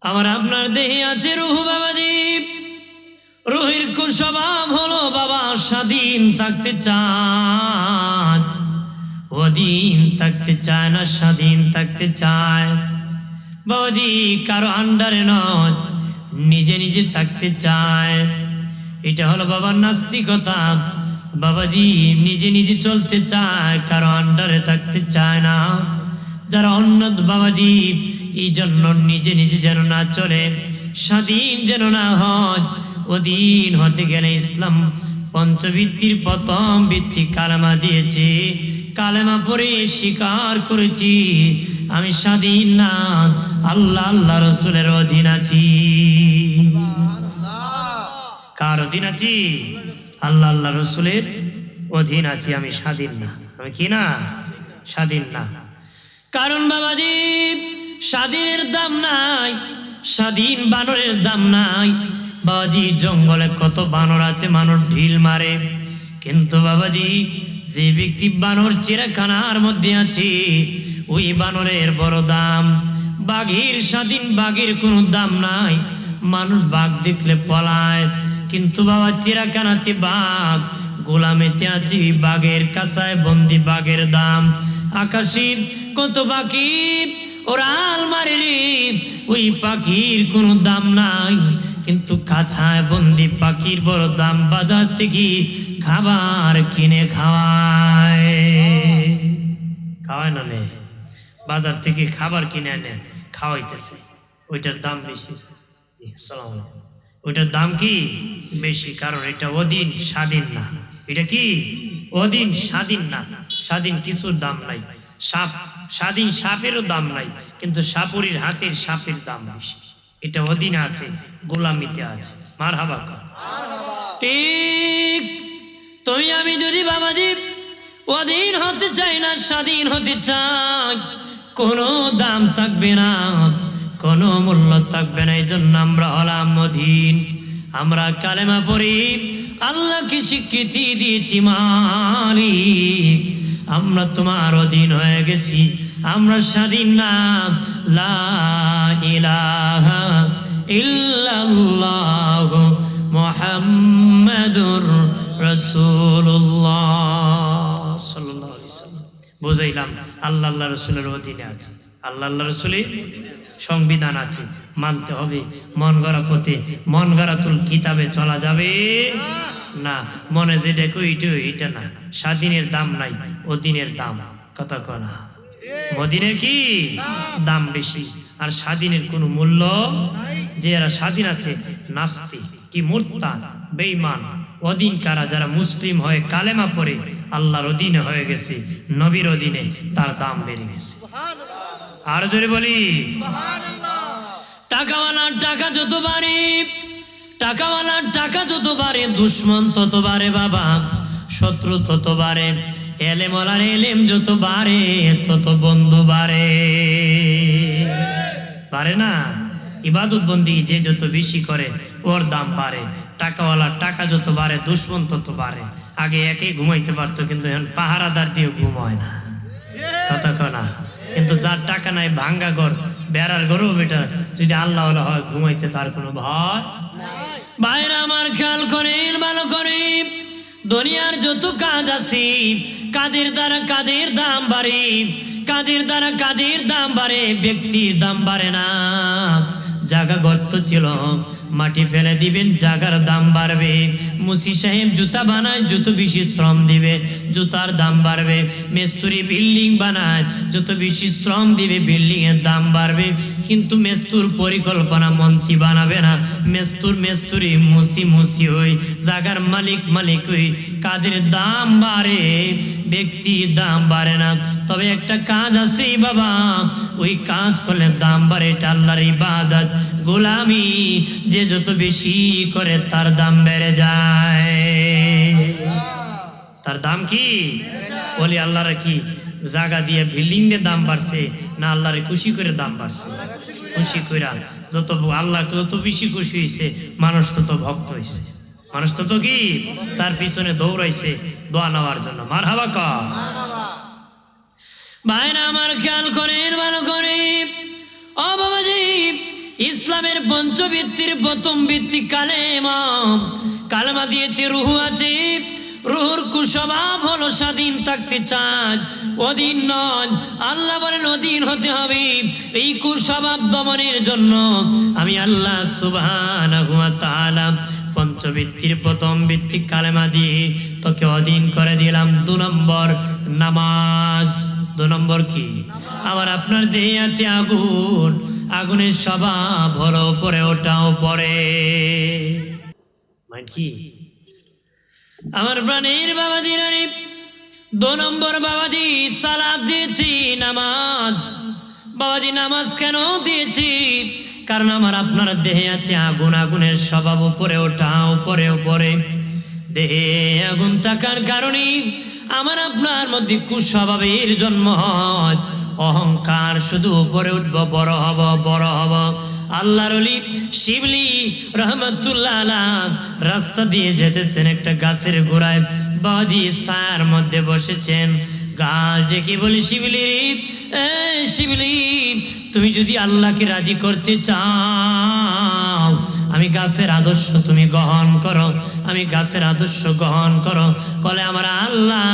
আমার আপনার দেহে আছে রুহ বাবাজি। রুহের কুস্বভাব হলো বাবা স্বাধীন থাকতে চায়, অধীন থাকতে চায় না, স্বাধীন থাকতে চায় বাবাজি। কারো আন্ডারে নয়, নিজে নিজে থাকতে চায়। এটা হলো বাবার নাস্তিকতা বাবাজি। নিজে নিজে চলতে চায়, কারো আন্ডারে থাকতে চায় না। যারা অন্য বাবাজি এই জন্য নিজে নিজে যেন না চলে, স্বাধীন যেন না হয়। অধীন হতে গেলে ইসলাম পঞ্চবৃত্তির প্রথম বৃত্তি কালেমা দিয়েছে। কালেমা পড়ে স্বীকার করেছি আমি স্বাধীন না, আল্লাহ আল্লাহ রসুলের অধীন আছি। কার অধীন আছি? আল্লাহ আল্লাহ রসুলের অধীন আছি। আমি স্বাধীন না। আমি কি না? স্বাধীন না। কারণ বাবাজি স্বাধীনের দাম নাই, স্বাধীন বানরের দাম নাই বাবাজি। জঙ্গলে কত বানর আছে, মানুষ ঢিল মারে, কিন্তু বাবাজি যে ব্যক্তি বানর চিড়িয়াখানার মধ্যে আছে ওই বানরের বড় দাম। বাঘের স্বাধীন বাঘের কোনো দাম নাই, মানুষ বাঘ দেখলে পলায়, কিন্তু বাবা চিড়িয়াখানাতে বাঘ, গোলামেতে আছি বাঘের কাছায় বন্দি, বাঘের দাম। আকাশে কত পাখি ওরাল মারে রে, ওই পাখির কোনো দাম নাই, কিন্তু কাছায় বন্দি পাখির বড় দাম। বাজার থেকে খাবার কিনে খাওয়ায় না নে, বাজার থেকে খাবার কিনে আনে খাওয়াইতেছে, ওইটার দাম বেশি। ওইটার দাম কি বেশি? কারণ এটা অধীন, স্বাধীন না। এটা কি অধীন, স্বাধীন না। স্বাধীন কিছুর দাম নাই। সাপ স্বাধীন, সাপেরও দাম নাই, কিন্তু সাপুরির হাতের সাপের দাম বেশি। এটা অধীনে আছে, গোলামিতে আছে। মারহাবা। ঠিক তুমি আমি যদি বাবাজি অধীন হতে চাই না, স্বাধীন হতে চাই, কোনো দাম থাকবে না, কোনো মূল্য থাকবে না। এই জন্য আমরা হলাম অধীন। আমরা কালেমা পড়ি, আল্লাহকে স্বীকৃতি দিয়েছি মালিক, আমরা তোমার অধীন হয়ে গেছি, আমরা স্বাধীন না। লা ইলাহা ইল্লাল্লাহ মুহাম্মাদুর রাসূলুল্লাহ সাল্লাল্লাহু আলাইহি ওয়াসাল্লাম। বুঝাইলাম আল্লাহ আল্লাহ রসুলের অধীনে আছে, আল্লাহ আল্লাহ রসুলের সংবিধান আছে, মানতে হবে। মন গড়া পথে, মন গড়াতুল কিতাবে চলা যাবে না। মনে যে দেখো এটা না। স্বাধীনের দাম নাই, অধীনের দাম কথা কনা। মদিনের কি দাম বেশি, আর স্বাধীনের কোনো মূল্য। যে এরা স্বাধীন আছে নাস্তিক, কি মুরতাদ, বেঈমান। অধীন কারা? যারা মুসলিম হয়ে কালেমা পড়ে আল্লাহর অধীনে হয়ে গেছে, নবীর অধীনে, তার দাম বেড়ে গেছে। আর জোরে বলি টাকাওয়ালার টাকা যত বাড়ে, টাকাওয়ালার টাকা যত বাড়ে, দুশ্মন তত বাড়ে বাবা, শত্রু তত বাড়ে। এলেমওয়ালার এলেম যত বাড়ে, তত বন্ধু বাড়ে। বাড়ে না? ইবাদত বন্দি যে যত বেশি করে ওর দাম বাড়ে। টাকাওয়ালার টাকা যত বাড়ে, দুশ্মন তত বাড়ে। আগে একেই ঘুমাইতে পারতো, কিন্তু এখন পাহারাদার দিয়ে ঘুমায় না কথা কনা। কিন্তু যার টাকা নাই, ভাঙ্গা ঘর, বেড়ার ঘরও বেটা যদি আল্লাহ হয়, ঘুমাইতে তার কোনো ভয়। ভাইরা আমার খেয়াল করেন, ভালো করে। দুনিয়ার যত কাজ আছে, কাজের দ্বারা কাজের দাম বাড়ে, কাজের দ্বারা কাজের দাম বাড়ে, ব্যক্তির দাম বাড়ে না। জায়গা গর্ত ছিল, মাটি ফেলে দিবেন, জায়গার দাম বাড়বে। মুসি সাহেব জুতা বানায়, যত বেশি শ্রম দিবে জুতার দাম বাড়বে। মেস্তুরি বিল্ডিং বানায়, যত বেশি শ্রম দিবে বিল্ডিং এর দাম বাড়বে। কিন্তু মেস্তুর পরিকল্পনা মন্ত্রী বানাবে না, মেস্তুরি মুসি হই, জায়গার মালিক হই। কাজের দাম বাড়ে, ব্যক্তির দাম বাড়ে না। তবে একটা কাজ আছে বাবা, ওই কাজ করলে দাম বাড়ে, এটা আল্লাহর ইবাদত, গোলামি। যে যত বেশি করে তার দাম বেড়ে যায়। তার দাম কি বলি? আল্লাহর কি জায়গা দিয়ে বিল্ডিং দিয়ে দাম বাড়ছে না আল্লাহরে খুশি করে দাম বাড়ছে? খুশি কইরা। যত আল্লাহ যত বেশি খুশি হয়েছে, মানুষ তত ভক্ত হয়েছে, মানুষ তত কি তার পিছনে দৌড়াইছে দোয়া নেওয়ার জন্য। মারহাবা কা ভাইরা আমার খেয়াল করেন, ভালো করে। ও বাবাজি, ইসলাম ইসলামের পঞ্চবৃত্তির প্রথম ভিত্তি কালেমা। কালেমা দিয়েছে, রুহ আছে, রুহুর কুস্বভাব হলো স্বাধীন থাকতে চায়, অধীন নয়। আল্লাহ বলেন অধীন হতে হবে। এই কুস্বভাব দমনের জন্য আমি আল্লাহ সুবহানাহু ওয়া তাআলা পঞ্চবৃত্তির প্রথম ভিত্তি কালেমা দিয়ে তোকে অধীন করে দিলাম। 2 নম্বর নামাজ। 2 নম্বর কি? আবার আপনার দেহে আছে আগুন, আগুনের স্বভাব হলো উপরে ওঠাও পরে। মানে কি? আমার প্রাণের বাবাজি রানী, 2 নম্বর বাবাজি সালাত দিয়েছি, নামাজ। বাবাজি নামাজ কেন দিয়েছি? কারণ আমার আপনার দেহে আছে আগুন, আগুনের স্বভাব উপরে ওঠা, উপরে উপরে। দেহে আগুন থাকার কারণে আমার আপনার মধ্যে কুস্বভাবের জন্ম হয়। অহংকার, শুধু উপরে উঠবো, বড় হব, বড় হব। আল্লাহর ওলি শিবলি রহমতুল্লাহ আলাহ রাস্তা দিয়ে যেতেছেন, একটা গাছের গোড়ায় বাবাজি ছায়ার মধ্যে বসেছেন। গাছ ডেকে বলি, শিবলি, শিবলি, তুমি যদি আল্লাহকে রাজি করতে চাও, আমি গাছের আদর্শ তুমি গ্রহণ করো, আমি গাছের আদর্শ গ্রহণ করো, বলে আমার আল্লাহ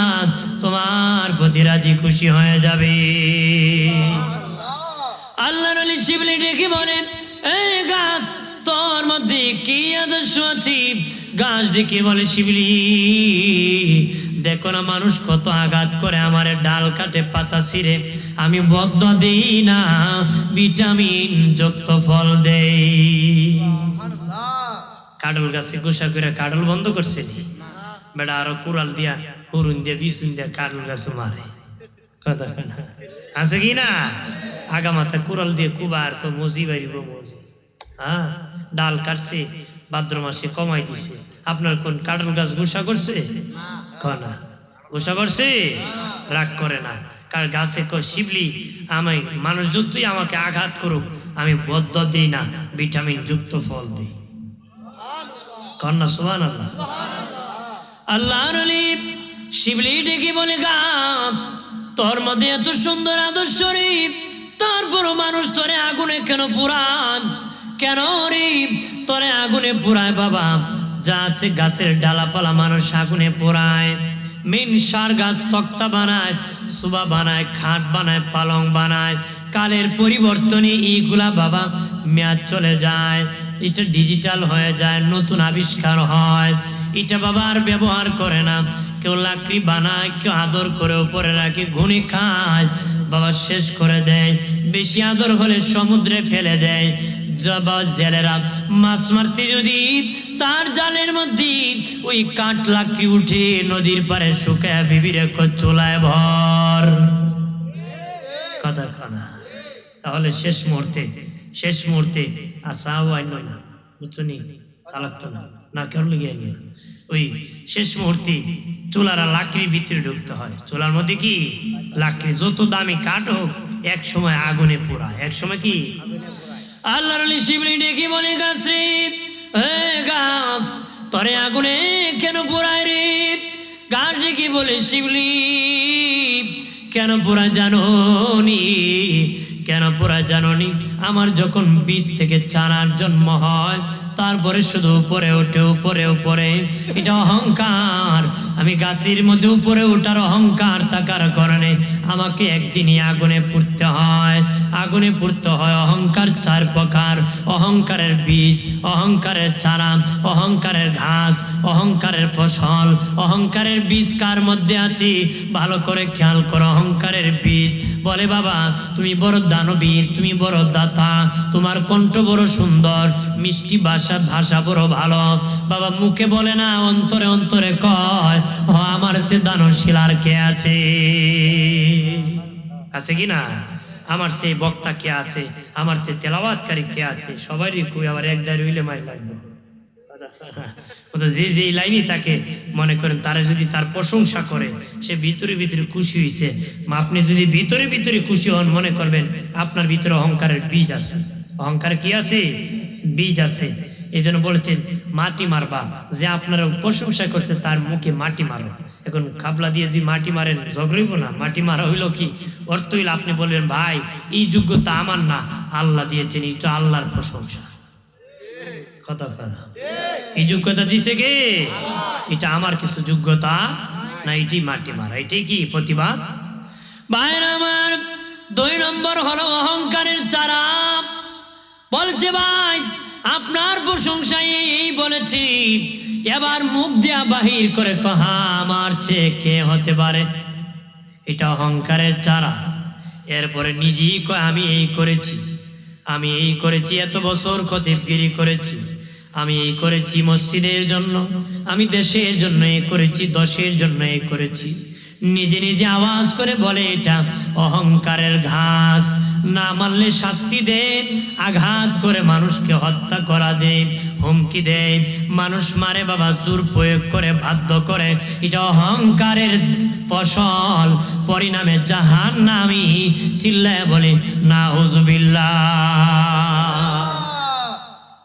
তোমার প্রতি রাজি খুশি হয়ে যাবে। আল্লাহর ওলি শিবলি ডেকে বলেন, এই গাছ, তোর মধ্যে কি আদর্শ আছে? গাছ ডেকে বলে, শিবলি, দেখো না মানুষ কত আঘাত করে, আমার ডাল কাটে, পাতা ছিঁড়ে, আমি বদ্ধ দেই না, ভিটামিন যুক্ত ফল দেই। কাডল গাছে গোসা করে কাডল বন্ধ করছে, বেটা আরো কুড়াল দিয়া, হুরুন দিয়া, বিছুন দিয়া কাডল গাছে মারে। কথা আছে কি না? আগা মাথা কুড়াল দিয়ে কুবার মজি বাড়িব মজি। হ্যাঁ, ডাল কাটছে, ভাদ্র মাসে কমাই দিছে। আপনার কোন কাডল গাছ গোসা করছে? না, গোসা করছে? রাগ করে না, কার গাছে শিবলি, আমি মানুষ যতই আমাকে আঘাত করুক, আমি বদ্ধ দিই না, ভিটামিন যুক্ত ফল দিই। কন্যা সুবহানাল্লাহ। আল্লাহর ওলি শিবলি ডেকে বলে, গাছ, তোর মধ্যে এত সুন্দর আদর্শ রে, তারপর মানুষ তোরে আগুনে কেন পুরান? কেন রে তোরে আগুনে পুরায়? বাবা, যা আছে গাছের ডালাপালা মানুষ আগুনে পোড়ায়। মেন সার গাছ তক্তা বানায়, সুবা বানায়, খাট বানায়, পালং বানায়। কালের পরিবর্তনে এইগুলা বাবা মেয়াদ চলে যায়, এটা ডিজিটাল হয়ে যায়, নতুন আবিষ্কার হয়, এটা বাবা আর ব্যবহার করে না। কেউ লাকড়ি বানায়, কেউ আদর করে উপরে রাখে, ঘুনে খায়, বাবা শেষ করে দেয়। বেশি আদর হলে সমুদ্রে ফেলে দেয়। জেলেরা মাছ মারতে যদি তার জালের মধ্যে ওই কাঠ লাকড়ি উঠে নদীর পারে শুকায় বিবিরে চুলায় ভর। কথা খানা। তাহলে শেষ মুহূর্তে আসাও আইন না, বুঝছো নি? চালাতো না কেন লেগে ওই শেষ মুহূর্তে চুলারা লাকড়ির ভিতরে ঢুকতে হয়। চুলার মধ্যে কি লাকড়ি, যত দামি কাঠ হোক এক সময় আগুনে পোড়ায়, এক সময় কি। আল্লাহর ওলি শিবলি ডেকে বলে, গাছ রে, গাছ, তরে আগুনে কেন পোড়ায় রে? গাছ ডেকে বলে, শিবলি, কেন পোড়ায় জানো নি? কেন পোড়ায় জানো নি? আমার যখন বীজ থেকে চারার জন্ম হয়, তারপরে শুধু উপরে ওঠে, উপরে উপরে। এটা অহংকার। আমি গাছের মধ্যে উপরে ওঠার অহংকার থাকার কারণে আমাকে একদিনই আগুনে পুড়তে হয়। আগুনে পুড়তে হয়। অহংকার 4 প্রকার। অহংকারের বীজ, অহংকারের চারা, অহংকারের ঘাস, অহংকারের ফসল। অহংকারের বীজ কার মধ্যে আছে ভালো করে খেয়াল করো। অহংকারের বীজ বলে, বাবা তুমি বড় দানবীর, তুমি বড় দাতা, তোমার কণ্ঠ বড় সুন্দর, মিষ্টি ভাষা বড় ভালো। বাবা মুখে বলে না, অন্তরে অন্তরে কয়, আমার সে দানশীল আর কে আছে? আছে কি না? আমার সেই বক্তা কে আছে? আমার সে তেলাওয়াতকারী কে আছে? সবারই কই, আবার এক দাঁড়িয়ে হইলে মাই লাগবে। যে যে লাইনই তাকে মনে করেন, তারা যদি তার প্রশংসা করে, সে ভিতরে ভিতরে খুশি হয়েছে। আপনি যদি ভিতরে ভিতরে খুশি হন, মনে করবেন আপনার ভিতরে অহংকারের বীজ আছে। অহংকার কি আছে? বীজ আছে। এই জন্য বলেছেন মাটি মারবা, যে আপনার প্রশংসা করছে তার মুখে মাটি মারো। এখন খাবলা দিয়ে যে মাটি মারেন ঝগড়াইব না, মাটি মারা হইল কি অর্থ হইল আপনি বলবেন ভাই এই যোগ্যতা আমার না, আল্লাহ দিয়েছেন, এটা আল্লাহর প্রশংসা। কথা কথা এই যোগ্যতা দিছে কে? এটা আমার কিছু যোগ্যতা না, এটি মাটি মারা, এটাই কি প্রতিবাদ। ভাইরা আমার, 2 নম্বর হলো অহংকারের চারা। বলছে ভাই আপনার প্রশংসায় এই বলেছি, এবার মুখ দিয়া বাহির করে কহা আমার চেয়ে কে হতে পারে, এটা অহংকারের চারা। এরপরে নিজেই কয় আমি এই করেছি, আমি এই করেছি, এত বছর খতিবগিরি করেছি, আমি এই করেছি মসজিদের জন্য, আমি দেশের জন্য এই করেছি, দশের জন্য এই করেছি। নিজে নিজে আওয়াজ করে বলে এটা অহংকারের ঘাস। না মানলে শাস্তি দেয়, আঘাত করে মানুষকে হত্যা করা দেয়, হুমকি দেয়, মানুষ মারে বাবা, জোর প্রয়োগ করে বাধ্য করে, এটা অহংকারের ফসল, পরিণামে জাহান্নামী। চিল্লায় বলে নাউজুবিল্লাহ।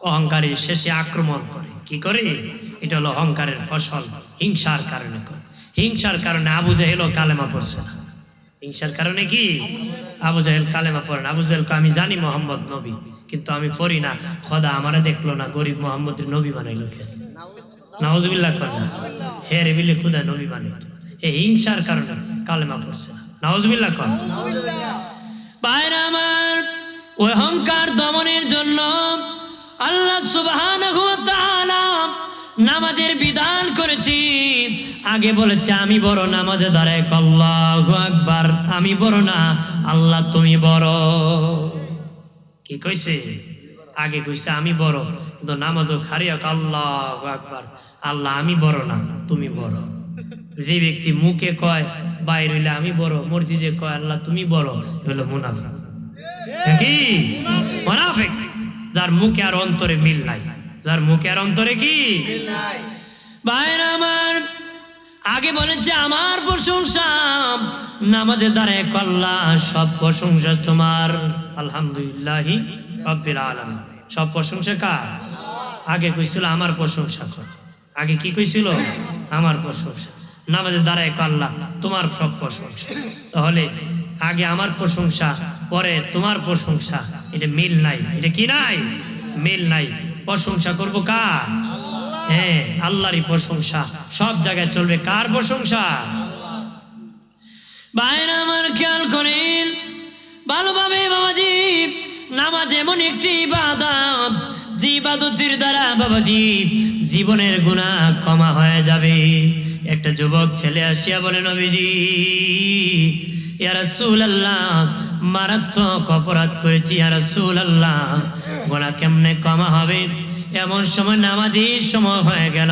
অহংকারী শেষে আক্রমণ করে, কি করে? এটা হলো অহংকারের ফসল, হিংসার কারণে করে। হিংসার কারণে আবু জাহেল কালেমা পড়ছে না। হিংসার কারণে কি আবু জাহেল কালেমা পড়ে না। আবু জাহেলকে আমি জানি মোহাম্মদ নবী, কিন্তু আমি পড়ি না, খোদা আমারে দেখলো না, গরিব মোহাম্মদের নবী বানাইলো কে? নাউজুবিল্লাহ করেন না, হে রে বিলে খুদা নবী বানাইত। এই হিংসার কারণে কালেমা পড়ছে না। নাউজুবিল্লাহ করেন। ভাইরা আমার, ওই অহংকার দমনের জন্য আল্লাহ সুবহানাহু ওয়া তাআলা নামাজের বিধান করেছি। আগে বলেছে আমি বড়, নামাজে দাঁড়ায় আল্লাহু আকবার, আমি বড় না, আল্লাহ তুমি বড়। কি কইছে? আগে কইছে আমি বড়, কিন্তু নামাজও খারিয়া আল্লাহু আকবার, আল্লাহ আমি বড় না, তুমি বড়। যে ব্যক্তি মুখে কয় বাইরে হইলে আমি বড়, মসজিদে কয় আল্লাহ তুমি বড়, হলো মুনাফিক। কি মুনাফিক? যার মুখে আর অন্তরে মিল নাই, যার মুখে আর অন্তরে কি মিল নাই। ভাইরা আমার, আগে বলেছে আমার প্রশংসা, নামাজে দাঁড়ায় আল্লাহ সব প্রশংসা তোমার, আলহামদুলিল্লাহি রাব্বিল আলামিন। সব প্রশংসা কার? আগে কইছিল আমার প্রশংসা কর। আগে কি কইছিল? আমার প্রশংসা। নামাজে দাঁড়ায় আল্লাহ তোমার সব প্রশংসা। তাহলে আগে আমার প্রশংসা, পরে তোমার প্রশংসা, এটা মিল নাই। এটা কি নাই? মিল নাই। প্রশংসা করবো কার? হ্যাঁ, আল্লাহরই প্রশংসা সব জায়গায় চলবে। কার প্রশংসা? ভাইরা আমার খেয়াল করেন ভালোভাবে বাবাজি, নামাজ এমন একটি ইবাদত, যে ইবাদতের দ্বারা বাবাজি জীবনের গুনাহ ক্ষমা হয়ে যাবে। একটা যুবক ছেলে আসিয়া বলে নবীজি ইয়া রাসূলুল্লাহ, মারাত্মক অপরাধ করেছি ইয়া রাসূলুল্লাহ, গুনাহ কেমনে ক্ষমা হবে? এমন সময় নামাজের সময় হয়ে গেল,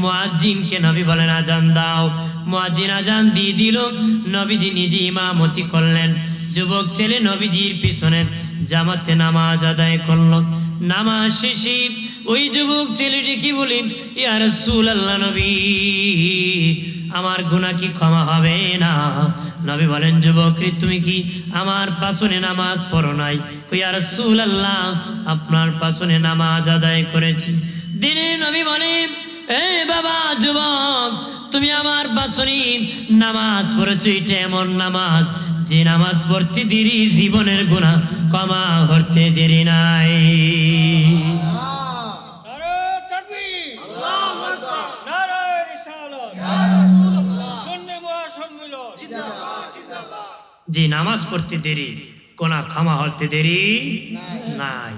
মুয়াজ্জিনকে নবী বলেন আজান দাও। মুয়াজ্জিন আজান দিয়ে দিল, নবীজি নিজে ইমামতি করলেন। যুবক ছেলে নবীজির পিছনে জামাতে নামাজ আদায় করলো। নামাজ শেষে ওই যুবক ছেলেটি কি বলেন, ইয়া রাসূলুল্লাহ নবী, আমার গুনাহ কি ক্ষমা হবে না? নবী বলেন যুবক রে, তুমি কি আমার পাছনে নামাজ পড়ো নাই? ইয়া রাসূলুল্লাহ, আপনার পাছনে নামাজ আদায় করেছি। দিনে নবী বলেন, এ বাবা যুবক, তুমি আমার পাছনে নামাজ পড়েছো, এটা এমন নামাজ যে নামাজ পড়তে দেরি জীবনের গুনাহ ক্ষমা করতে দেরি নাই। যে নামাজ পড়তে দেরি গুনাহ ক্ষমা করতে দেরি নাই।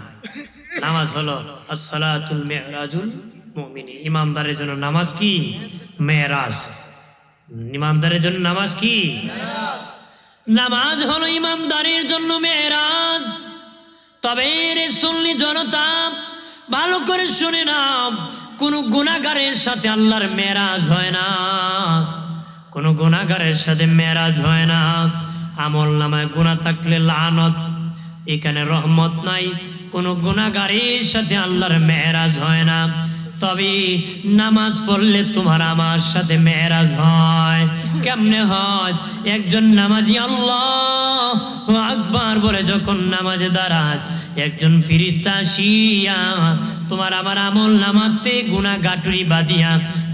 নামাজ হলো আসসালাতুল মিরাজুল মুমিনিন। ইমানদারের জন্য নামাজ কি? মেরাজ। ইমানদারের জন্য নামাজ কি? নামাজ হলো ইমানদারের জন্য মেরাজ। তবে রে সুন্নি জনতা ভালো করে শুনে নাও, কোন গুনাহগারের সাথে আল্লাহর মেরাজ হয় না, কোন গুনাহগারের সাথে মেরাজ হয় না। আমল নামায় গুনাহ থাকলে লানত, এখানে রহমত নাই। কোন গুনাহগারের সাথে আল্লাহর মেরাজ হয় না। তবে নামাজ পড়লে তোমার আমার সাথে মেরাজ হয়। কেমনে হয়? একজন নামাজি আল্লাহু আকবার বলে যখন নামাজে দাঁড়ায়, একজন ফেরেশতা আসিয়া তোমার আমার আমল নামাতে গুনাহ গাটুরি বাঁধিয়া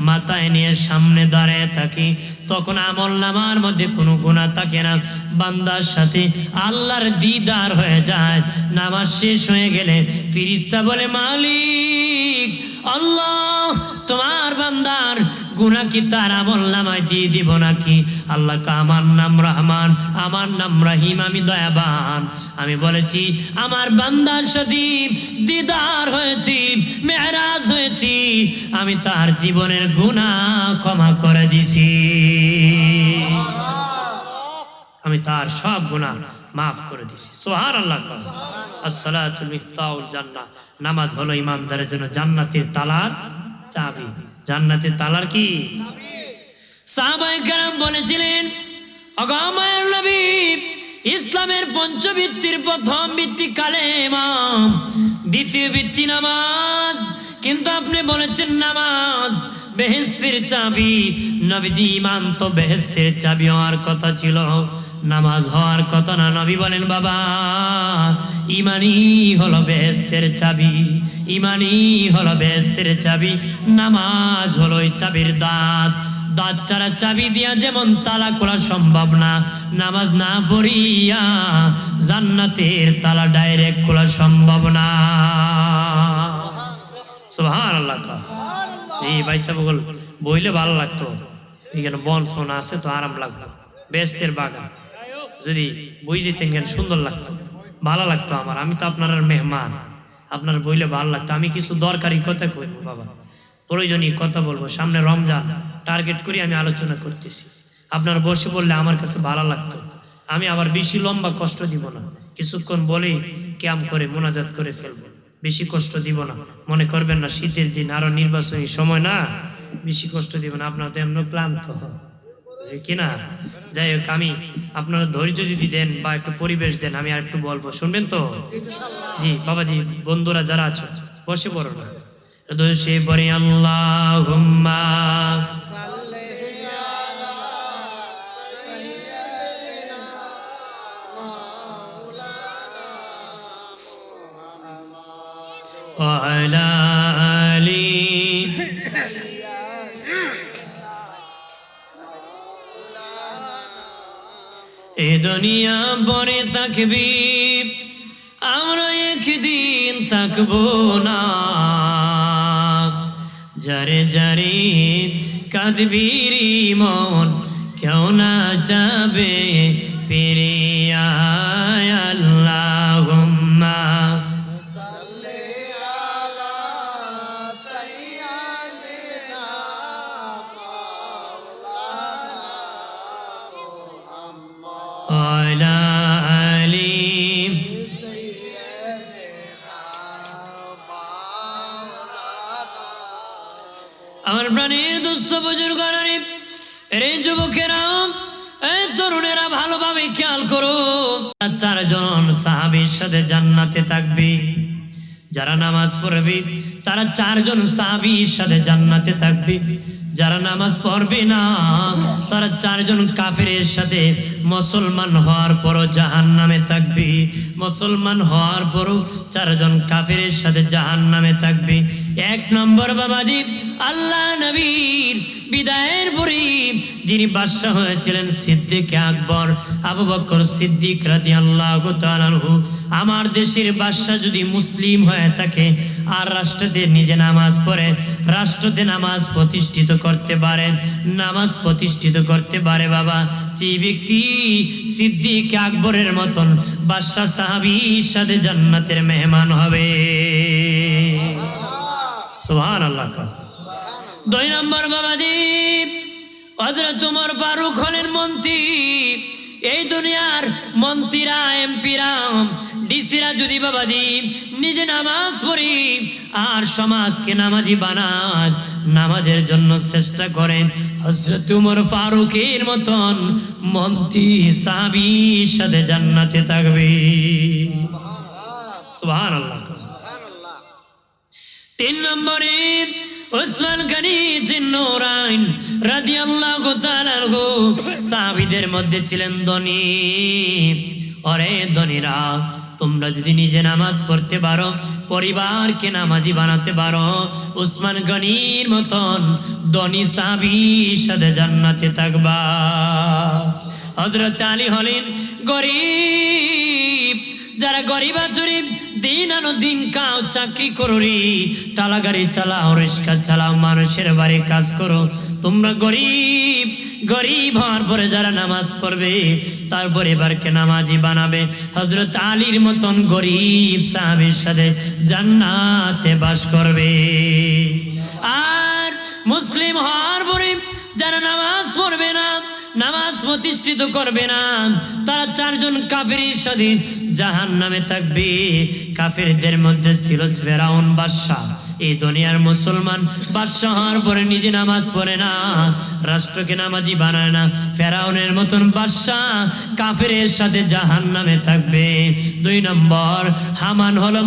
মাথায় নিয়ে সামনে দাঁড়ায় থাকি, তখন আমল নামার মধ্যে কোনো গুনাহ থাকে না। বান্দার সাথে আল্লাহর দিদার হয়ে যায়। নামাজ শেষ হয়ে গেলে ফেরেশতা বলে, মালিক আল্লাহ, তোমার বান্দার গুনাহ কি তার আমল নামায় দিয়ে দিব নাকি? আল্লাহ কা, আমার নাম রহমান, আমার নাম রহিম, আমি দয়াবান। আমি বলেছি আমার বান্দার সাথে দিদার হয়েছি, মেরাজ হয়েছি, আমি তার জীবনের গুনাহ ক্ষমা করে দিছি, আমি তার সব গুনাহ মাফ করে দিছি। সুবহানাল্লাহ। আসসালাতুল মিফতাহুল জান্নাহ, নামাজ হলো ইমানদারের জন্য জান্নাতের তালার চাবি। জান্নাতের তালার কি? সাহাবায়ে কেরাম বলেছিলেন, ওগো আমার নবী, ইসলামের পঞ্চভিত্তির প্রথম ভিত্তি কালেমা, দ্বিতীয় ভিত্তি নামাজ, কিন্তু আপনি বলেছেন নামাজ বেহেশতের চাবি। নবীজি, ঈমান তো বেহেশতের চাবি হওয়ার কথা ছিল, নামাজ হওয়ার কথা না। নবী বলেন, বাবা, ঈমানই হলো বেহেশতের চাবি, ঈমানই হলো বেহেশতের চাবি, নামাজ হলো ওই চাবির দাঁত। দাঁত ছাড়া চাবি দিয়া যেমন তালা খোলা সম্ভব না, নামাজ না পড়িয়া জান্নাতের তালা ডাইরেক্ট খোলা সম্ভব না। সুবহানাল্লাহ। এই ভাই সাহেব বইলে ভালো লাগতো, এখানে বন সোনা আছে তো আরাম লাগতো, বেহেশতের বাগান যদি বই যেতেন কেন সুন্দর লাগতো, ভালো লাগতো আমার। আমি তো আপনার মেহমান, আপনার বইলে ভালো লাগতো। আমি কিছু দরকারি কথা কইবো বাবা, প্রয়োজনীয় কথা বলবো। সামনে রমজান টার্গেট করি আমি আলোচনা করতেছি, আপনার বসে বললে আমার কাছে ভালো লাগতো। আমি আবার বেশি লম্বা কষ্ট দিব না, কিছুক্ষণ বলেই ক্যাম করে মোনাজাত করে ফেলবো, বেশি কষ্ট দিব না। মনে করবেন না শীতের দিন, আরো নির্বাচনী সময় না, বেশি কষ্ট দিব না। আপনার তো এমন ক্লান্ত কিনা। যাই হোক, আমি আপনারা ধৈর্য যদি দেন বা একটু পরিবেশ দেন, আমি আর একটু বলবো, শুনবেন তো? জি বাবাজি, বন্ধুরা যারা আছো বসে পড়ো না, বসে পড়ি। আল্লাহুম্মা ওয়া আলা আলি এ দুনিয়া পরে থাকবি, আমরা একদিন থাকবো না। যারে যারে কাঁদবি রে মন, কেউ না যাবে ফিরিয়া। আল্লাহুম্মা আমার প্রাণের দুস্থ বুজুর্গরা, রে যুবকেরা, এই তরুণেরা, ভালোভাবে খেয়াল করো। 4 জন সাহাবীর সাথে জান্নাতে থাকবে। যারা নামাজ পড়বে তারা 4 জন সাহাবীর সাথে জান্নাতে থাকবে। যারা নামাজ পড়বে না তারা 4 জন কাফেরের সাথে মুসলমান হওয়ার পরও জাহান্নামে থাকবে। মুসলমান হওয়ার পরও 4 জন কাফেরের সাথে জাহান্নামে থাকবে। 1 নম্বর বাবাজি, আল্লাহ নবীর বিদায়ের পরে যিনি বাদশা হয়েছিলেন সিদ্দিক আকবর আবু বকর সিদ্দিক রাদিয়াল্লাহু তাআলা আনহু। আমার দেশের বাদশা যদি মুসলিম হয়ে থাকে আর রাষ্ট্রতে নিজে নামাজ পড়ে, রাষ্ট্রতে নামাজ প্রতিষ্ঠিত করতে পারে, নামাজ প্রতিষ্ঠিত করতে পারে, বাবা, যে ব্যক্তি সিদ্দিক আকবরের মতন বাদশা সাহাবীর সাথে জান্নাতের মেহমান হবে। সুবহানাল্লাহ। 2 নম্বর বাবাজি, হযরত ওমর ফারুক হলেন মন্ত্রী। এই দুনিয়ার মন্ত্রীরা, এমপিরা, ডিসিরা যদি বাবাজি নিজে নামাজ পড়ি আর সমাজকে নামাজি বানান, নামাজের জন্য চেষ্টা করেন, হযরত ওমর ফারুকের মতন মন্ত্রী সাহাবীর সাথে জান্নাতে থাকবে। সুবহানাল্লাহ। 3 নম্বরে উসমান গনি জিন্নুরাইন রাদিয়াল্লাহু তাআলা আনহু সাহাবীদের মধ্যে ছিলেন ধনী। ওরে ধনীরা, তোমরা যদি নিজে নামাজ পড়তে পারো, পরিবারকে নামাজি বানাতে পারো, উসমান গনির মতন ধনী সাহাবীর সাথে জান্নাতে থাকবা। হযরত আলী হলেন গরিব, যারা গরিব আচরিব দিন আনো দিন খাও, চাকরি করো রে, টালা গাড়ি চালাও, রিক্সা চালাও, মানুষের বাড়ি কাজ করো, তোমরা গরিব। গরিব হওয়ার পরে যারা নামাজ পড়বে তার পরিবারকে নামাজি বানাবে, হযরত আলীর মতন গরিব সাহাবীর সাথে জান্নাতে বাস করবে। আর মুসলিম হওয়ার পরে যারা নামাজ পড়বে না, নামাজ প্রতিষ্ঠিত করবে না, তারা চারজন কাফিরের সাথে জাহান্নামে থাকবে। কাফিরদের মধ্যে ছিল ফেরাউন বাদশা। এই দুনিয়ার মুসলমান বাদশা হওয়ার পরে নিজে নামাজ পড়ে না, রাষ্ট্রকে নামাজি বানায় না, ফেরাউনের মতন বাদশা কাফিরের সাথে জাহান্নামে থাকবে। 2 নম্বর, হামান হলো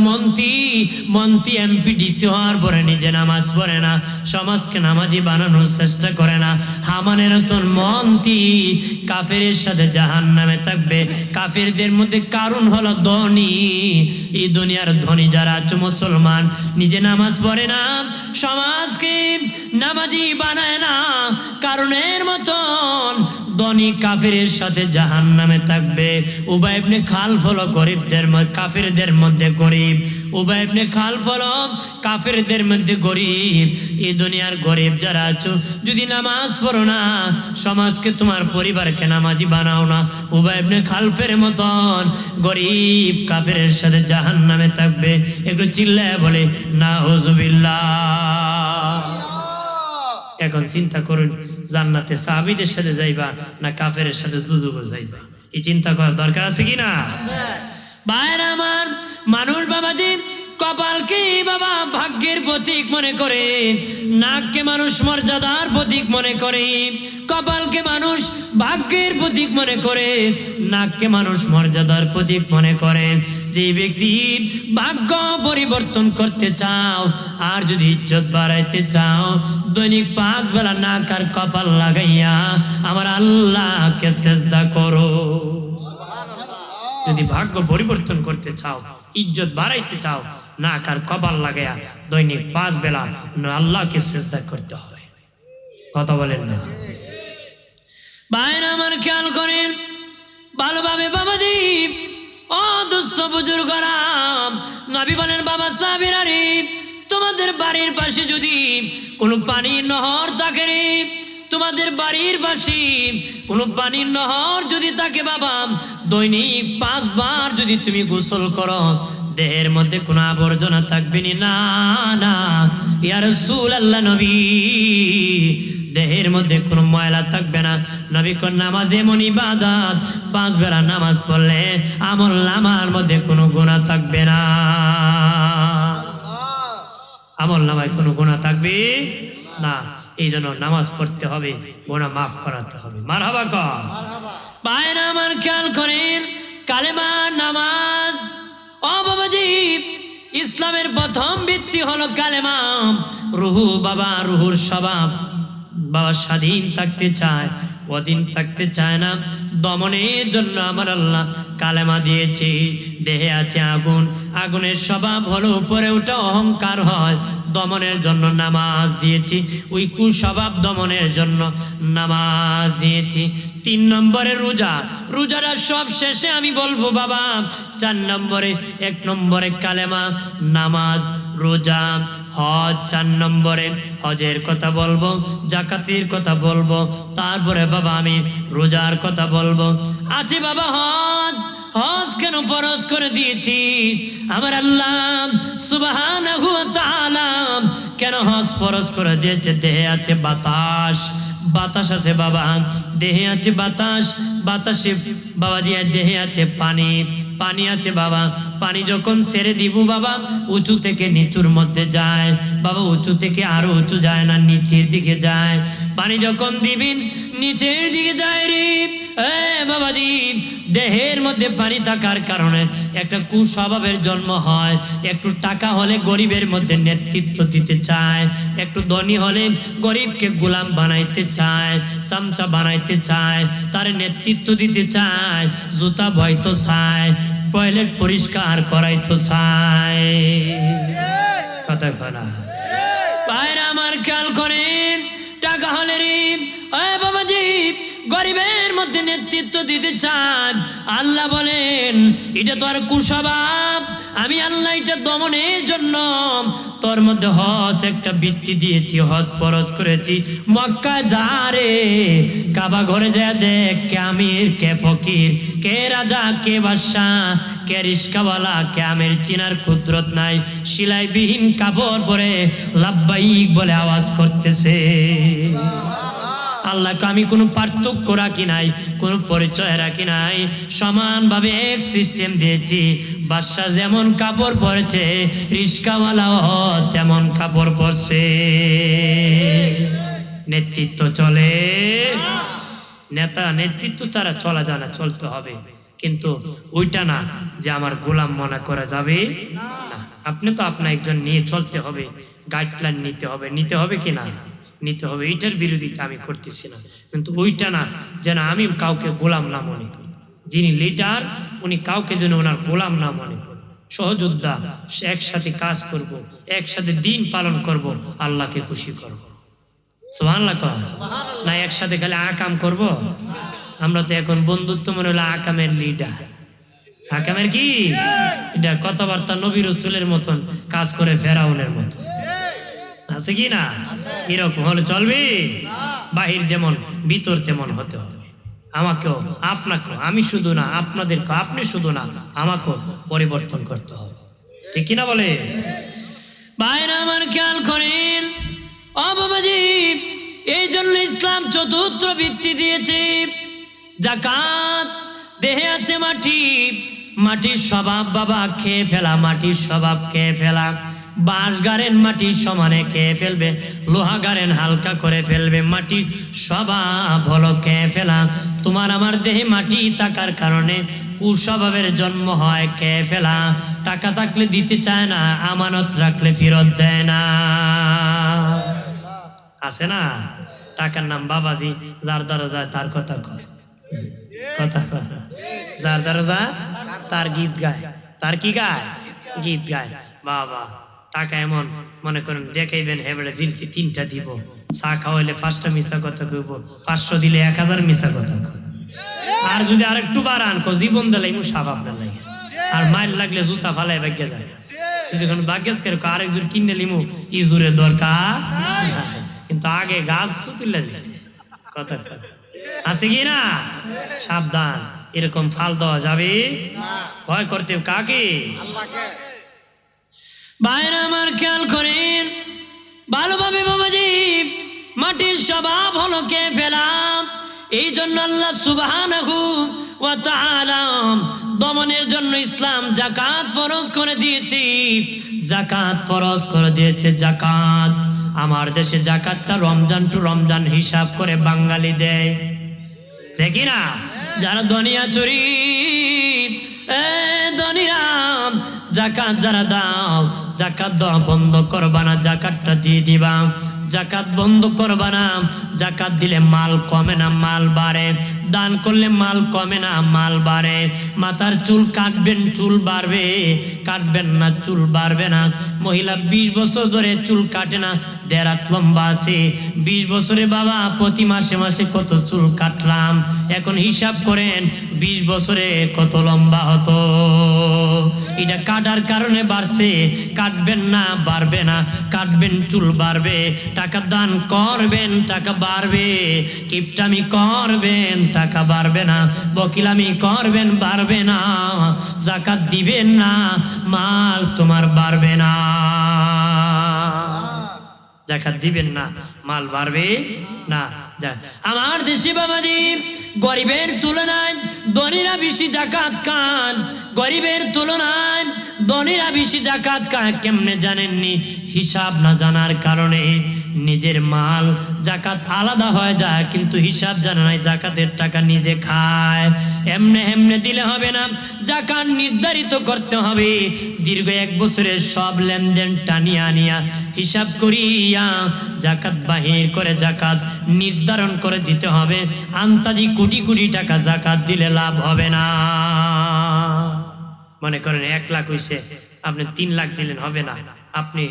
মন্ত্রী এমপিডিসি হওয়ার পরে নিজে নামাজ পড়ে না, সমাজকে নামাজি বানানোর চেষ্টা করে না, হামানের মতন মন্ত্রী কাফিরের সাথে জাহান্নামে থাকবে। কাফিরদের মধ্যে কারণ হলো ধনী। এই দুনিয়ার ধনী যারা আছে মুসলমান, নিজে নামাজ পড়ে না, সমাজকে নামাজি বানায় না, কারণের মতন ধনী কাফিরের সাথে জাহান্নামে থাকবে। উবাই ইবনে খালফ হলো গরিবদের মধ্যে, কাফিরদের মধ্যে গরিব। উবাই ইবনে খালফ হলো কাফিরদের মধ্যে গরিব। এই দুনিয়ার গরিব যারা আছো, যদি নামাজ পড়ো না, সমাজকে তোমার পরিবারকে নামাজি বানাও না, উবাই ইবনে খালফের মতন গরিব কাফিরের সাথে জাহান্নামে থাকবে। একটু চিল্লায় বলে নাউজুবিল্লাহ। এখন চিন্তা করুন, জান্নাতে সাহাবীদের সাথে যাইবা না কাফেরের সাথে দুজুগে যাইবা? এই চিন্তা করার দরকার আছে কি না? ভাইরা আমার, মানুষ বাবাজি কপালকে বাবা ভাগ্যের প্রতীক মনে করে, নাককে মানুষ মর্যাদার প্রতীক মনে করে, কপালকে মানুষ ভাগ্যের প্রতীক মনে করে, নাককে মানুষ মর্যাদার প্রতীক মনে করে। যে ব্যক্তি ভাগ্য পরিবর্তন করতে চাও আর যদি ইজ্জত বাড়াইতে চাও, দৈনিক 5 বেলা নাক আর কপাল লাগাইয়া আমার আল্লাহকে সিজদা করো। যদি ভাগ্য পরিবর্তন করতে চাও, ইজ্জত বাড়াইতে চাও, নাক আর কপাল লাগাইয়া দৈনিক 5 বেলা আল্লাহকে সিজদা করতে হবে। কথা বলেন না? ভাইরা আমার, খেয়াল করেন ভালোভাবে বাবাজি। ও দোস্ত বুজুর্গরা, নবী বলেন বাবা সাহাবীরা রে, তোমাদের বাড়ির পাশে যদি কোনো পানির নহর থাকে রে, তোমাদের বাড়ির পাশে কোনো পানির নহর যদি থাকে বাবা, দৈনিক 5 বার যদি তুমি গোসল করো, দেহের মধ্যে কোনো আবর্জনা থাকবে না। না ইয়া রাসূলুল্লাহ, নবী দেহের মধ্যে কোনো ময়লা থাকবে না। নবী কোন নামাজ এমন ইবাদত, 5 বেলা নামাজ পড়লে আমল নামার মধ্যে কোনো গুনাহ থাকবে না। আমল নামায় কোনো গুনাহ থাকবে না। এই জন্য নামাজ পড়তে হবে, গুনাহ মাফ করাতে হবে। মারহাবা কর। ভাইরা আমার, খেয়াল করেন কালেমা নামাজ। ও বাবাজি, ইসলামের প্রথম ভিত্তি হলো কালেমা। রুহু বাবা, রুহুর স্বভাব বাবা স্বাধীন থাকতে চায়, অধীন থাকতে চায় না। দমনের জন্য আমার আল্লাহ কালেমা দিয়েছে। দেহে আছে আগুন, আগুনের স্বভাব হলো উপরে ওঠা, অহংকার হয়। দমনের জন্য নামাজ দিয়েছি, ওই কুস্বভাব দমনের জন্য নামাজ দিয়েছি। 3 নম্বরে রোজা। রোজাটা সব শেষে আমি বলবো বাবা। 4 নম্বরে, 1 নম্বরে কালেমা, নামাজ, রোজা, হজ। 4 নম্বরে হজের কথা বলবো, জাকাতের কথা বলবো, তারপরে বাবা আমি রোজার কথা বলবো। আছে বাবা হজ। হজ কেন ফরজ করে দিয়েছি আমার আল্লাহ সুবহানাহু ওয়া তাআলা? কেন হজ ফরজ করে দিয়েছে? দেহে আছে বাতাস, বাতাস আছে বাবা, দেহে আছে বাতাস, বাতাসে বাবা দিয়ে দেহে আছে পানি, পানি আছে বাবা। পানি যখন ছেড়ে দিব বাবা, উঁচু থেকে নিচুর মধ্যে যায় বাবা, উঁচু থেকে আরো উঁচু যায় না, নিচের দিকে যায়। পানি যখন দিবেন নিচের দিকে যায় রে বাবাজি। দেহের মধ্যে পানি থাকার কারণে একটা কুস্বভাবের জন্ম হয়। একটু টাকা হলে গরিবের মধ্যে নেতৃত্ব দিতে চায়, একটু ধনী হলে গরিবকে গোলাম বানাইতে চায়, চামচা বানাইতে চায়, তার নেতৃত্ব দিতে চায়, জুতা ভয়তো চায়, টয়লেট পরিষ্কার করাইতো চায়। কথা করা ভাইরা আমার খেয়াল করেন, টাকা হলে ঋণ। বাবাজি, গরিবের মধ্যে নেতৃত্ব দিতে চান, আল্লাহ বলেন এটা তো আর কুস্বভাব, আমি আল্লাহ এটা দমনের জন্য তোর মধ্যে হজ একটা বৃত্তি দিয়েছি, হজ ফরজ করেছি। মক্কা যা রে, কাবা ঘরে যা দেখ, কে আমির কে ফকির, কে রাজা কে বাদশাহ, কে রিস্কাওয়ালা কে আমির, চিনার কুদরত নাই। সিলাইবিহীন কাপড় পরে লাব্বাইক বলে আওয়াজ করতেছে। আল্লাহকে আমি কোনো পার্থক্য রাখি নাই, কোনো পরিচয় রাখি নাই, সমানভাবে এক সিস্টেম দিয়েছি। বাদশা যেমন কাপড় পরেছে, রিস্কাওয়ালাও তেমন কাপড় পরছে। নেতৃত্ব চলে, নেতা নেতৃত্ব ছাড়া চলা যায় না, চলতে হবে। কিন্তু ওইটা না যে আমার গোলাম মনে করা যাবে না। আপনি তো আপনার একজন নিয়ে চলতে হবে, গাইডলাইন নিতে হবে কি না? নিতে হবে। এইটার বিরোধিতা আমি করতেছি না, কিন্তু ওইটা না যেন আমি কাউকে গোলাম না মনে করি। যিনি লিডার উনি কাউকে যেন ওনার গোলাম না মনে করি। সহযোদ্ধা, একসাথে কাজ করব, একসাথে দিন পালন করব, আল্লাহকে খুশি করব। সুবহানাল্লাহ না, একসাথে খালি আকাম করব। আমরা তো এখন বন্ধুত্ব মনে হলো আকামের লিডার। আকামের কি এটা? কথাবার্তা নবী রাসূলের মতন, কাজ করে ফেরাউনের মতন, আছে কি না? এরকম হলে চলবে? বাহির যেমন ভিতর তেমন হতে হবে। আমাকেও আপনাকেও, আমি শুধু না আপনাদেরকে, আপনি শুধু না আমাকেও পরিবর্তন করতে হবে, ঠিক কিনা বলে? ভাইরা আমার খেয়াল করেন, ও বাবাজি, এই জন্য ইসলাম চতুর্থ ভিত্তি দিয়েছে যাকাত। দেহে আছে মাটি, মাটির স্বভাব বাবা খেয়ে ফেলা, মাটির স্বভাব খেয়ে ফেলা। বাঁশ গাড়েন মাটির সমানে খেয়ে ফেলবে, লোহা গাড়েন হালকা করে ফেলবে, মাটির স্বভাব হলো খেয়ে ফেলা। তোমার আমার দেহে মাটি থাকার কারণে কুস্বভাবের জন্ম হয়, খেয়ে ফেলা। টাকা থাকলে দিতে চায় না, আমানত রাখলে ফেরত দেয় না, আছে না? টাকার নাম বাবাজি, যার দ্বারা যায় তার কথা কয়, কথা কয়, যার দ্বারা যায় তার গীত গায়, তার কি গায়? গীত গায়। বাবা টাকা এমন মনে করেন দেখাইবেন, হেবড়ে জিলফি 3টা দিব, চা খাওয়াইলে 5টা মিশা কথা কইব, 500 দিলে 1000 মিশা কথা কয়। আর যদি আরেকটু বাড়ান কো জীবন দিলাই মু সাবাব দিলাই, আর মাইল লাগলে জুতা ফালাই ভাগ্যে যায়। যদি কোনো ভাগ্যেস করে আরেকজন কিনে লিমু, ইজুরের দরকার। কিন্তু আগে গাছ তুলে দিয়েছে, কথা আছে কি না? সাবধান, এরকম ফাল দেওয়া যাবে? ভয় করতে কাকে? ভাইরা আমার খেয়াল করেন ভালোভাবে বাবাজি, মাটির স্বভাব হলো কে ফেলাম। এই জন্য আল্লাহ সুবহানাহু ওয়া তাআলা দমনের জন্য ইসলাম যাকাত ফরজ করে দিয়েছে, যাকাত ফরজ করে দিয়েছে। যাকাত আমার দেশে যাকাতটা রমজান টু রমজান হিসাব করে বাঙালি দেয়, দেখি না? যারা দুনিয়া চুরি, ধনীরা যাকাত যারা দাও, যাকাত দেওয়া বন্ধ করবা না, যাকাতটা দিয়ে দিবা। যাকাত বন্ধ করবা না, যাকাত দিলে মাল কমে না, মাল বাড়ে। দান করলে মাল কমে না, মাল বাড়ে। মাথার চুল কাটবেন, চুল বাড়বে, কাটবেন না, চুল বাড়বে না। মহিলা 20 বছর ধরে চুল কাটে না, দেড়াত লম্বা আছে। 20 বছরে বাবা প্রতি মাসে মাসে কত চুল কাটলাম, এখন হিসাব করেন 20 বছরে কত লম্বা হতো। এটা কাটার কারণে বাড়ছে, কাটবেন না বাড়বে না, কাটবেন চুল বাড়বে। টাকা দান করবেন, টাকা বাড়বে। কিপটামি করবেন, টাকা বাড়বে না। বকিলামি করবেন, বাড়বে না। যাকাত দিবেন না, মাল তোমার বাড়বে না। যাকাত দিবেন না, মাল বাড়বে না। আমার দেশে বাবাজি গরিবের তুলনায় ধনীরা বেশি যাকাত খান, গরিবের তুলনায় ধনীরা বেশি যাকাত খায়। কেমনে জানেননি? হিসাব না জানার কারণে নিজের মাল যাকাত আলাদা হয়ে যায়, কিন্তু হিসাব জানা নাই, যাকাতের টাকা নিজে খায়। এমনে এমনে দিলে হবে না, যাকাত নির্ধারিত করতে হবে। দীর্ঘ 1 বছরের সব লেনদেন টানিয়া আনিয়া হিসাব করিয়া যাকাত বাহির করে যাকাত নির্ধারণ করে দিতে হবে। আন্তাজি কোটি কোটি টাকা যাকাত দিলে লাভ হবে না। মনে করেন 1 লাখ হইছে, আপনি 3 লাখ দিলেন হবে না, আপনি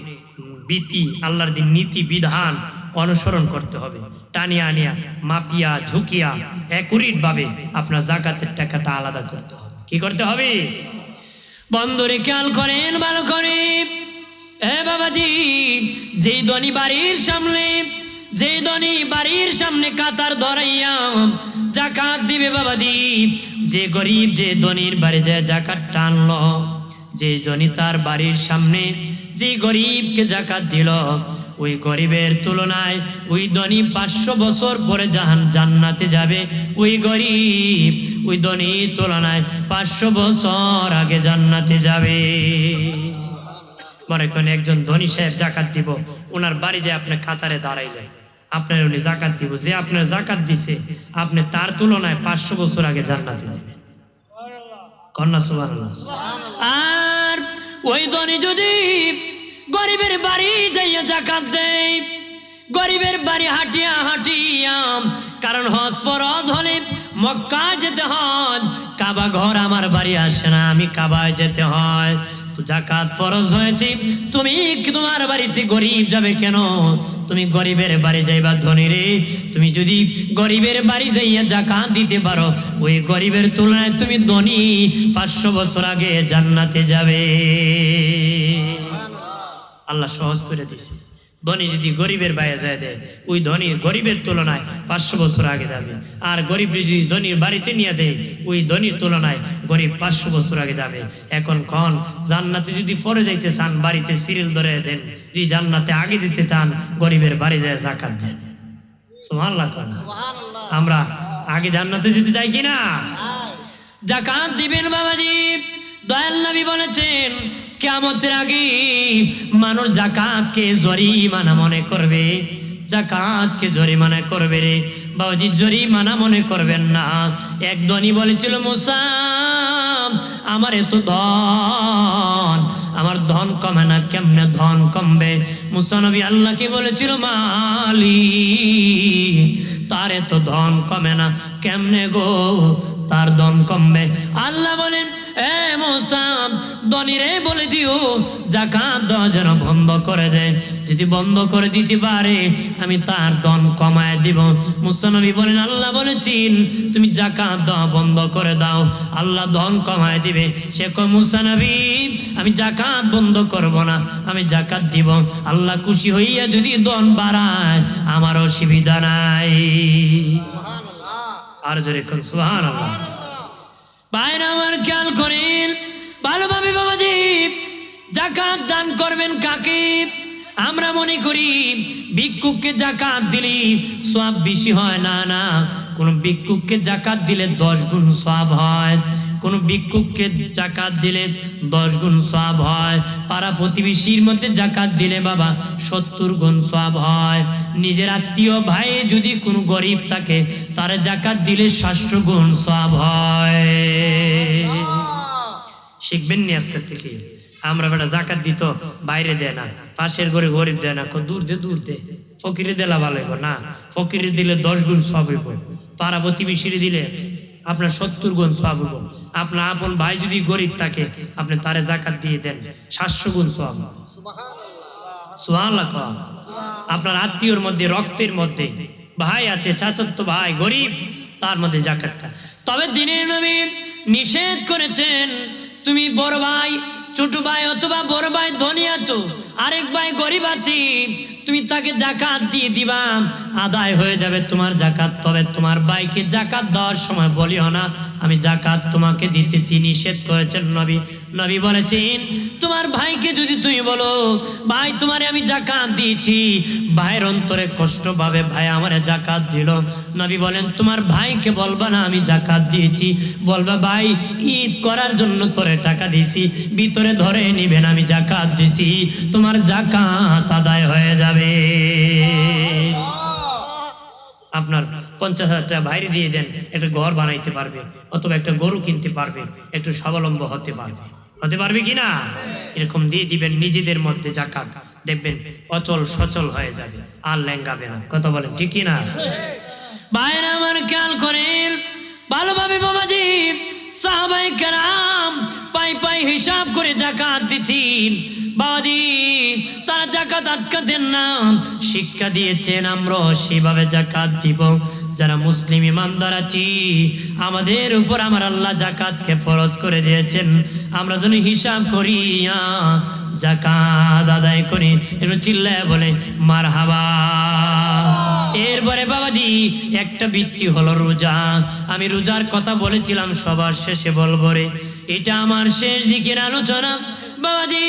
বিধি আল্লাহর দিন নীতি বিধান অনুসরণ করতে হবে, টানিয়া আনিয়া মাপিয়া ঝুঁকিয়া একুরেট ভাবে আপনার জাকাতের টাকাটা আলাদা করতে হবে। কি করতে হবে? বন্ধুরে খেয়াল করেন ভালো করে, এ বাবাজি, যে ধনী বাড়ির সামনে কাতার ধরাইয়া জাকাত দিবে বাবাজি, যে গরিব যে ধনীর বাড়ি যায় জাকাত টানলো, যে ধনী তার বাড়ির সামনে যে গরিবকে জাকাত দিল, ওই গরিবের তুলনায় ওই ধনী 500 বছর পরে জান্নাতে যাবে, ওই গরিব ওই ধনীর তুলনায় 500 বছর আগে জান্নাতে যাবে। মনে করেন একজন ধনী সাহেব জাকাত দিব, ওনার বাড়ি যায় আপনি কাতারে দাঁড়াইলেন, আপনার উনি জাকাত দিব, যে আপনার জাকাত দিছে আপনি তার তুলনায় 500 বছর আগে জান্নাতে যাবেন। কন্যা সুবহানাল্লাহ। আর ওই ধনী যদি গরিবের বাড়ি যাইয়া জাকাত দেয়, গরিবের বাড়ি হাঁটিয়া কারণ হজ ফরজ হলে মক্কা যেতে হয়, কাবা ঘর আমার বাড়ি আসে না, আমি কাবায় যেতে হয়, তো জাকাত ফরজ হয়েছে, তুমি তোমার বাড়িতে গরিব যাবে কেন? তুমি গরিবের বাড়ি যাইবা ধনী রে, তুমি যদি গরিবের বাড়ি যাইয়া জাকাত দিতে পারো, ওই গরিবের তুলনায় তুমি ধনী 500 বছর আগে জান্নাতে যাবে। আল্লাহ সহজ করে দিছে, ধনী যদি গরিবের বাইরে যায় দেয়, ওই ধনী গরিবের তুলনায় 500 বছর আগে যাবে, আর গরিব যদি ধনীর বাড়িতে নিয়ে দেয়, ওই ধনীর তুলনায় গরিব 500 বছর আগে যাবে। এখন কোন জান্নাতে যদি পরে যাইতে চান বাড়িতে সিরিয়াল ধরে দেন, যদি জান্নাতে আগে যেতে চান গরিবের বাড়ি যায় জাকাত দেন। সুবহানাল্লাহ। আমরা আগে জান্নাতে যেতে চাই কিনা? জাকাত দিবেন বাবাজি। দয়াল নবী বলেছেন কিয়ামতের আগে মানুষ জাকাতকে জরিমানা মনে করবে, জাকাতকে জরিমানা করবে রে বাবাজি, জরিমানা মনে করবেন না। এক ধনী বলেছিল, মুসা আমার এত ধন, আমার ধন কমে না, কেমনে ধন কমবে? মুসা নবী আল্লাহকে বলেছিল, মালিক তার এত ধন কমে না, কেমনে গো তার ধন কমবে? আল্লাহ বলেন, এ মুসা ধনীরে বলে দিও জাকাত দেওয়া যেন বন্ধ করে দেয়, যদি বন্ধ করে দিতে পারে আমি তার ধন কমায় দিব। মুসা নবী বলেন, আল্লাহ বলেছেন তুমি জাকাত দেওয়া বন্ধ করে দাও, আল্লাহ ধন কমায় দিবে। সে কয়, মুসা নবী আমি জাকাত বন্ধ করব না, আমি জাকাত দিব, আল্লাহ খুশি হইয়া যদি ধন বাড়ায় আমার অসুবিধা নাই। আর জোরে কোন সুবহানাল্লাহ। ভাইরা আমার খেয়াল করেন ভালোভাবে বাবাজি, জাকাত দান করবেন কাকে? আমরা মনে করি ভিক্ষুককে জাকাত দিলে সওয়াব বেশি হয়, না না, কোন ভিক্ষুককে জাকাত দিলে 10 গুণ সওয়াব হয়, কোন ভিক্ষুককে জাকাত দিলে 10 গুণ সওয়াব হয়, পাড়া প্রতিবেশীর মধ্যে জাকাত দিলে বাবা 70 গুণ সওয়াব হয়, নিজের আত্মীয় ভাই যদি কোনো গরিব থাকে তার জাকাত দিলে 700 গুণ সওয়াব হয়। শিখবেন নি আজকে থেকে। আমরা বেটা জাকাত দিত বাইরে দেয় না, পাশের ঘরে গরিব দেয় না, দূর দে ফকিরে দিলা ভালো হইব না, ফকিরে দিলে 10 গুণ সওয়াব হইব, পাড়া প্রতিবেশীর দিলে আপনার 70 গুণ সওয়াব হইব। আপনার আপন ভাই যদি গরিব থাকে আপনি তারে জাকাত দিয়ে দেন, 700 গুণ সওয়াব। সুবহানাল্লাহ। আপনার আত্মীয়র মধ্যে রক্তের মধ্যে ভাই আছে, চাচাতো ভাই গরিব, তার মধ্যে জাকাতটা। তবে দ্বীনের নবী নিষেধ করেছেন, তুমি বড় ভাই ছোট ভাই অথবা বড় ভাই ধনী আছো, আরেক ভাই গরিব আছে, তুমি তাকে জাকাত দিয়ে দিবা, আদায় হয়ে যাবে তোমার জাকাত। তবে তোমার ভাইকে জাকাত দেওয়ার সময় বলিও না আমি জাকাত তোমাকে দিতেছি, নিষেধ করেছেন নবী। নবী বলেছেন তোমার ভাইকে যদি তুমি বলো ভাই তোমারে আমি জাকাত দিয়েছি, ভাইয়ের অন্তরে কষ্ট পাবে, ভাই আমারে জাকাত দিল। নবী বলেন তোমার ভাইকে বলবা না আমি জাকাত দিয়েছি, বলবা ভাই ঈদ করার জন্য তোরে টাকা দিয়েছি, ভিতরে ধরে নিবেন আমি জাকাত দিছি, তোমার জাকাত আদায় হয়ে যাবে। আপনার 50,000 টাকা বাইরে দিয়ে দেন, একটা ঘর বানাইতে পারবে, অথবা একটা গরু কিনতে পারবে, একটু স্বাবলম্বী হতে পারবে কিনা? এরকম দিয়ে দিবেন নিজেদের মধ্যে জাকাত, দেখবেন অচল সচল হয়ে যাবে, আর লেঙ্গাবে না। কথা বলেন ঠিক কিনা? ভাইরা আমার খেয়াল করেন ভালোভাবে বাবাজি, সাহাবায়ে কেরাম পাই পাই হিসাব করে যাকাত দিতেন। বাবাজি তারা যাকাত আটকাতেন না, শিক্ষা দিয়েছেন আমরা সেভাবে যাকাত দিব। যারা মুসলিম ইমানদার আছি আমাদের উপর আমার আল্লাহ যাকাতকে ফরজ করে দিয়েছেন, আমরা যেন হিসাব করিয়া যাকাত আদায় করি। একটু চিল্লায় বলে মারহাবা। এরপরে বাবাজি একটা বৃত্তি হলো রোজা। আমি রোজার কথা বলেছিলাম সবার শেষে বলবো রে, এটা আমার শেষ দিকের আলোচনা বাবাজি।